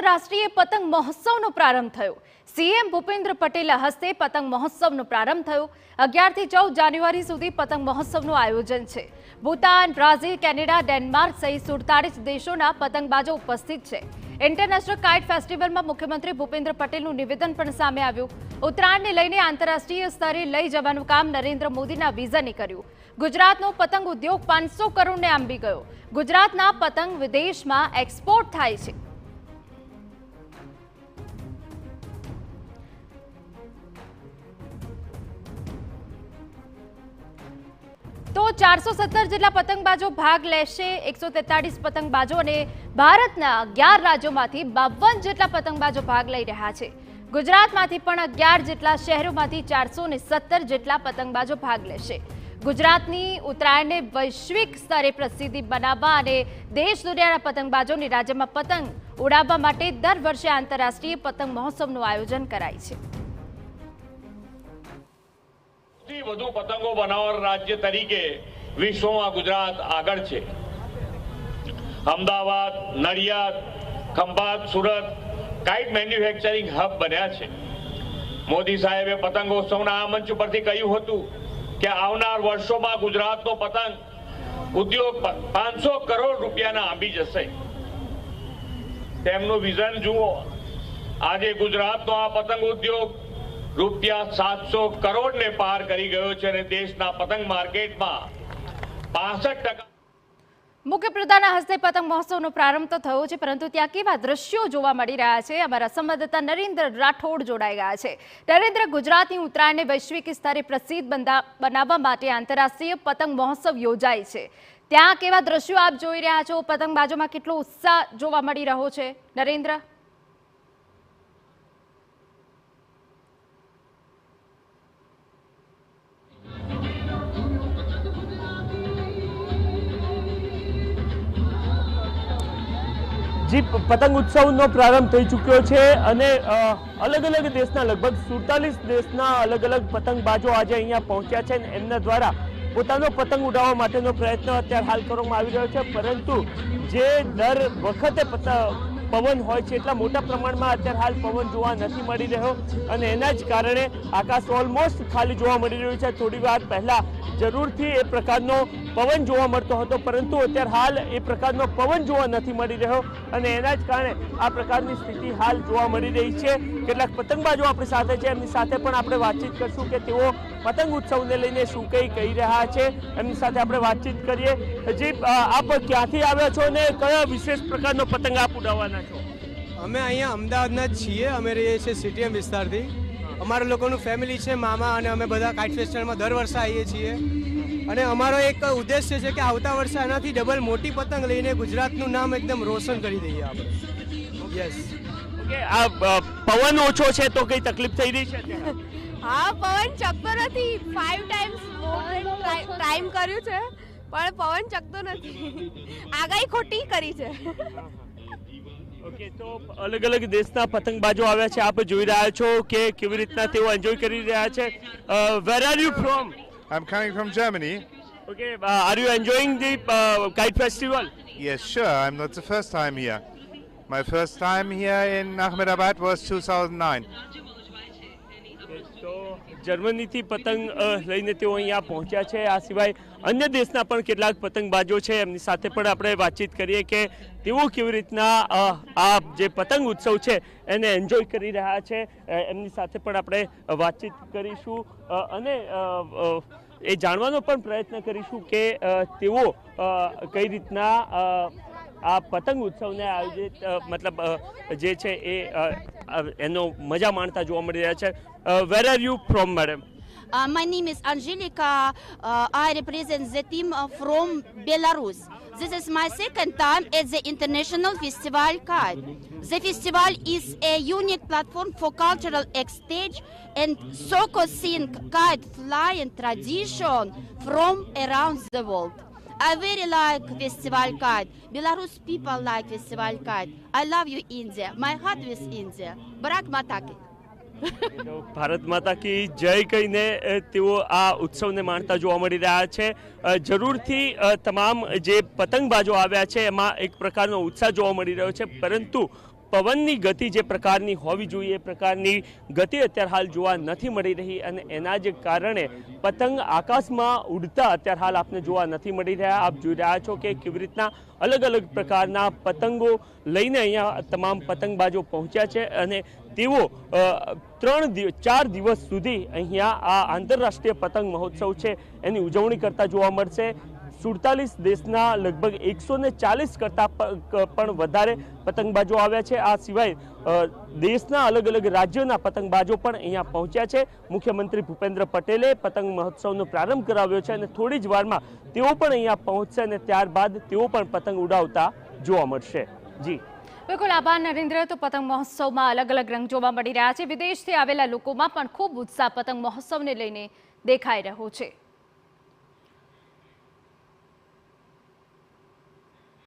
આંતરરાષ્ટ્રીય પતંગ મહોત્સવનો પ્રારંભ થયો। સીએમ ભૂપેન્દ્ર પટેલના હસ્તે પતંગ મહોત્સવનો પ્રારંભ થયો। 11 થી 14 જાન્યુઆરી સુધી પતંગ મહોત્સવનું આયોજન છે। ભૂતાન, બ્રાઝિલ, કેનેડા, ડેનમાર્ક સહિત 47 દેશોના પતંગબાજો ઉપસ્થિત છે। ઇન્ટરનેશનલ કાઇટ ફેસ્ટિવલમાં મુખ્યમંત્રી ભૂપેન્દ્ર પટેલનું નિવેદન પણ સામે આવ્યું। ઉત્તરાયણને લઈને આંતરરાષ્ટ્રીય સ્તરે લઈ જવાનું કામ નરેન્દ્ર મોદીના વિઝને કર્યું। ગુજરાતનો પતંગ ઉદ્યોગ 500 કરોડને આંબી ગયો। ગુજરાતના પતંગ વિદેશમાં એક્સપોર્ટ થાય છે। તો 417 જેટલા પતંગબાજો ભાગ લેશે। 143 પતંગબાજો અને ભારતના 11 રાજ્યોમાંથી 52 જેટલા પતંગબાજો ભાગ લઈ રહ્યા છે। ગુજરાતમાંથી પણ 11 જેટલા શહેરોમાંથી 417 જેટલા પતંગબાજો ભાગ લેશે। ગુજરાતની ઉત્તરાયણને વૈશ્વિક સ્તરે પ્રસિદ્ધિ બનાવવા અને દેશ દુનિયાના પતંગબાજોની રાજ્યમાં પતંગ ઉડાવવા માટે દર વર્ષે આંતરરાષ્ટ્રીય પતંગ મહોત્સવનું આયોજન કરાય છે। વધુ પતંગો બનાવનાર રાજ્ય તરીકે વિશ્વમાં ગુજરાત આગળ છે। Ahmedabad, Nadiad, Khambhat, Surat kite manufacturing hub બન્યા છે। મોદી સાહેબે પતંગોત્સવના આ મંચ પરથી કહ્યું હતું કે આવનાર વર્ષોમાં ગુજરાતનો પતંગ ઉદ્યોગ 500 કરોડ રૂપિયાના આંબી જશે। તેમનું વિઝન જુઓ। આજે ગુજરાતનો આ પતંગ ઉદ્યોગ રૂપિયા 700 કરોડને પાર કરી ગયો છે અને દેશના પતંગ માર્કેટમાં 65% મુખ્યપ્રધાનના હસ્તે પતંગ મહોત્સવનો પ્રારંભ તો થયો છે, પરંતુ ત્યાં કેવા દ્રશ્યો જોવા મળી રહ્યા છે? અમારા સંવાદદાતા નરેન્દ્ર રાઠોડ જોડાઈ ગયા છે। નરેન્દ્ર, ગુજરાતની ઉત્તરાયણને વૈશ્વિક સ્તરે પ્રસિદ્ધ બનાવવા માટે આંતરરાષ્ટ્રીય પતંગ મહોત્સવ યોજાય છે। ત્યાં કેવા દ્રશ્યો આપ જોઈ રહ્યા છો? પતંગબાજોમાં કેટલો ઉત્સાહ જોવા મળી રહ્યો છે? નરેન્દ્ર, जी पतंग उत्सवનો પ્રારંભ થઈ ચૂક્યો છે અને અલગ અલગ દેશના લગભગ 47 દેશના અલગ અલગ પતંગબાજો આજે અહીંયા પહોંચ્યા છે અને એમના દ્વારા પોતાનો પતંગ ઉડાવવા માટેનો પ્રયત્ન અત્યારે હાલ કરવામાં આવી રહ્યો છે। પરંતુ જે દર વખતે પવન હોય છે એટલા મોટા પ્રમાણમાં અત્યારે હાલ પવન જોવા નથી મળી રહ્યો અને એના જ કારણે આકાશ ઓલમોસ્ટ ખાલી જોવા મળી રહ્યું છે। થોડી વાર પહેલા જરૂરથી એ પ્રકારનો પવન જોવા મળતો હતો, પરંતુ અત્યારે હાલ એ પ્રકારનો પવન જોવા નથી મળી રહ્યો અને એના જ કારણે આ પ્રકારની સ્થિતિ હાલ જોવા મળી રહી છે। કેટલાક પતંગબાજો આપણી સાથે છે, એમની સાથે પણ આપણે વાતચીત કરશું કે તેઓ પતંગ ઉત્સવને લઈને શું કહી રહ્યા છે। એમની સાથે આપણે વાતચીત કરીએ। જી, આપ ક્યાંથી આવ્યા છો અને કયા વિશેષ પ્રકારનો પતંગ આપ ઉડાવવાના છો? અમે અહીંયા અમદાવાદના જ છીએ। અમે રહીએ છીએ સીટીએમ વિસ્તારથી। અમારા લોકોનું ફેમિલી છે, મામા, અને અમે બધા કાઇટ ફેસ્ટિવલમાં દર વર્ષે આવીએ છીએ અને અમારો એક ઉદ્દેશ્ય છે કે આવતા વર્ષે આનાથી ડબલ મોટી પતંગ લઈને ગુજરાતનું નામ એકદમ રોશન કરી દઈએ આપણે। યસ। ઓકે, આ પવન ઓછો છે તો કઈ તકલીફ થઈ રહી છે? હા, પવન ચકતો નથી। 5 ટાઈમ્સ ટાઈમ કર્યું છે પણ પવન ચકતો નથી। આગાહી ખોટી કરી છે। ઓકે, તો અલગ અલગ દેશના પતંગબાજો આવ્યા છે। આપ જોઈ રહ્યા છો કે કેવી રીતના તેઓ એન્જોય કરી રહ્યા છે। Where are you from? I'm coming from Germany. Okay, are you enjoying the kite festival? Yes, sure. I'm not the first time here. My first time here in Ahmedabad was 2009. તો જર્મનીથી પતંગ લઈને તેઓ અહીંયા પહોંચ્યા છે। આ સિવાય અન્ય દેશના પણ કેટલાક પતંગબાજો છે, એમની સાથે પણ આપણે વાતચીત કરીએ કે તેઓ કેવી રીતના આ જે પતંગ ઉત્સવ છે એને એન્જોય કરી રહ્યા છે। એમની સાથે પણ આપણે વાતચીત કરીશું અને એ જાણવાનો પણ પ્રયત્ન કરીશું કે તેઓ કઈ રીતના આ પતંગ ઉત્સવને આયોજિત મતલબ જે છે એ એનો મજા માણતા જોવા મળી રહ્યા છે। Where are you from, madam? My name is Angelica. I represent the team from Belarus. This is my second time at the International Festival Kite. The festival is a unique platform for cultural exchange and showcasing kite flying tradition from around the world. I very like Festival Kite. Belarus people like Festival Kite. I love you, India. My heart with India. Bharat Mata ki. Bharat માતા કી જય કહીને તેઓ આ ઉત્સવને માણતા જોવા મળી રહ્યા છે। જરૂરથી તમામ જે પતંગબાજો આવ્યા છે એમાં એક પ્રકારનો ઉત્સાહ જોવા મળી રહ્યો છે, પરંતુ પવનની ગતિ જે પ્રકારની હોવી જોઈએ એ પ્રકારની ગતિ અત્યારે હાલ જોવા નથી મળી રહી અને એના જ કારણે પતંગ આકાશમાં ઉડતા અત્યારે હાલ આપને જોવા નથી મળી રહ્યા। આપ જોઈ રહ્યા છો કે કેવી રીતના અલગ અલગ પ્રકારના પતંગો લઈને અહીંયા તમામ પતંગબાજો પહોંચ્યા છે અને તેઓ 4 દિવસ સુધી અહીંયા આ આંતરરાષ્ટ્રીય પતંગ મહોત્સવ છે એની ઉજવણી કરતા જોવા મળશે। 47 દેશના લગભગ 140 કરતાં પણ વધારે પતંગબાજો આવ્યા છે। આ સિવાય દેશના અલગ અલગ રાજ્યોના પતંગબાજો પણ અહીંયા પહોંચ્યા છે। મુખ્યમંત્રી ભૂપેન્દ્ર પટેલે પતંગ મહોત્સવનો પ્રારંભ કરાવ્યો છે અને થોડી જ વારમાં તેઓ પણ અહીંયા પહોંચશે અને ત્યારબાદ તેઓ પણ પતંગ ઉડાવતા જોવા મળશે। જી બિલકુલ આભાર નરેન્દ્ર। તો પતંગ મહોત્સવમાં અલગ અલગ રંગ જોવા મળી રહ્યા છે। વિદેશથી આવેલા લોકોમાં પણ ખૂબ ઉત્સાહ પતંગ મહોત્સવને લઈને દેખાઈ રહ્યો છે।